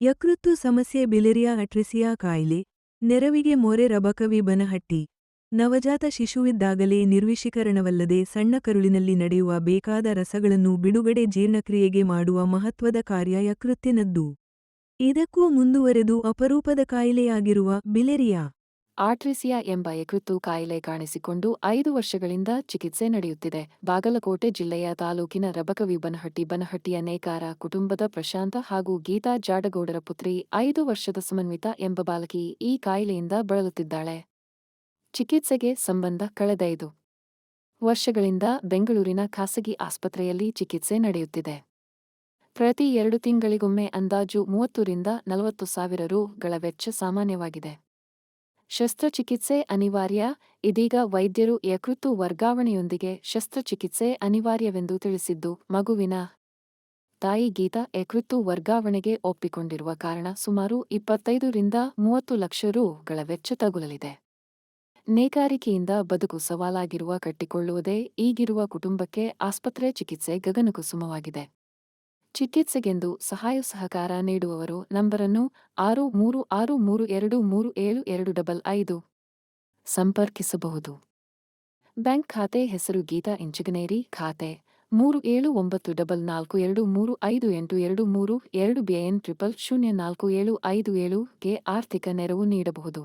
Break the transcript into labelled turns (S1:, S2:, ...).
S1: ಯಕೃತ್ತು ಸಮಸ್ಯೆ ಬಿಲಿರಿಯಾ ಅಟ್ರಿಸಿಯಾ ಕಾಯಿಲೆ ನೆರವಿಗೆ ಮೊರೆ ರಬಕವಿ ಬನಹಟ್ಟಿ. ನವಜಾತ ಶಿಶುವಿದ್ದಾಗಲೇ ನಿರ್ವಿಷೀಕರಣವಲ್ಲದೆ ಸಣ್ಣ ಕರುಳಿನಲ್ಲಿ ನಡೆಯುವ ಬೇಕಾದ ರಸಗಳನ್ನು ಬಿಡುಗಡೆ ಜೀರ್ಣಕ್ರಿಯೆಗೆ ಮಾಡುವ ಮಹತ್ವದ ಕಾರ್ಯ ಯಕೃತ್ತಿನದ್ದು. ಇದಕ್ಕೂ ಮುಂದುವರೆದು ಅಪರೂಪದ ಕಾಯಿಲೆಯಾಗಿರುವ ಬಿಲಿರಿಯಾ
S2: ಆಟ್ರಿಸಿಯಾ ಎಂಬ ಯಕೃತ್ತು ಕಾಯಿಲೆ ಕಾಣಿಸಿಕೊಂಡು 5 ವರ್ಷಗಳಿಂದ ಚಿಕಿತ್ಸೆ ನಡೆಯುತ್ತಿದೆ. ಬಾಗಲಕೋಟೆ ಜಿಲ್ಲೆಯ ತಾಲೂಕಿನ ರಬಕವಿ ಬನಹಟ್ಟಿಯ ನೇಕಾರ ಕುಟುಂಬದ ಪ್ರಶಾಂತ ಹಾಗೂ ಗೀತಾ ಜಾಡಗೌಡರ ಪುತ್ರಿ 5 ವರ್ಷದ ಸಮನ್ವಿತಾ ಎಂಬ ಬಾಲಕಿ ಈ ಕಾಯಿಲೆಯಿಂದ ಬಳಲುತ್ತಿದ್ದಾಳೆ. ಚಿಕಿತ್ಸೆಗೆ ಸಂಬಂಧ ಕಳೆದ 5 ವರ್ಷಗಳಿಂದ ಬೆಂಗಳೂರಿನ ಖಾಸಗಿ ಆಸ್ಪತ್ರೆಯಲ್ಲಿ ಚಿಕಿತ್ಸೆ ನಡೆಯುತ್ತಿದೆ. ಪ್ರತಿ 2 ತಿಂಗಳಿಗೊಮ್ಮೆ ಅಂದಾಜು 30 ರಿಂದ 40 ಸಾವಿರ ರೂ.ಗಳ ವೆಚ್ಚ ಸಾಮಾನ್ಯವಾಗಿದೆ. ಶಸ್ತ್ರಚಿಕಿತ್ಸೆ ಅನಿವಾರ್ಯ. ಇದೀಗ ವೈದ್ಯರು ಯಕೃತ್ತು ವರ್ಗಾವಣೆಯೊಂದಿಗೆ ಶಸ್ತ್ರಚಿಕಿತ್ಸೆ ಅನಿವಾರ್ಯವೆಂದು ತಿಳಿಸಿದ್ದು, ಮಗುವಿನ ತಾಯಿ ಗೀತಾ ಯಕೃತ್ತು ವರ್ಗಾವಣೆಗೆ ಒಪ್ಪಿಕೊಂಡಿರುವ ಕಾರಣ ಸುಮಾರು 25 ರಿಂದ 30 ಲಕ್ಷ ರೂ.ಗಳ ವೆಚ್ಚ ತಗುಲಲಿದೆ. ನೇಕಾರಿಕೆಯಿಂದ ಬದುಕು ಸವಾಲಾಗಿರುವ ಕಟ್ಟಿಕೊಳ್ಳುವುದೇ ಈಗಿರುವ ಕುಟುಂಬಕ್ಕೆ ಆಸ್ಪತ್ರೆ ಚಿಕಿತ್ಸೆ ಗಗನಕುಸುಮವಾಗಿದೆ. ಚಿಕಿತ್ಸೆಗೆಂದು ಸಹಾಯ ಸಹಕಾರ ನೀಡುವವರು ನಂಬರನ್ನು 6363237255 ಸಂಪರ್ಕಿಸಬಹುದು. ಬ್ಯಾಂಕ್ ಖಾತೆ ಹೆಸರು ಗೀತಾ ಇಂಜಿನಿಯರಿ ಖಾತೆ 379442358223 2BN004757 ಗೆ ಆರ್ಥಿಕ ನೆರವು ನೀಡಬಹುದು.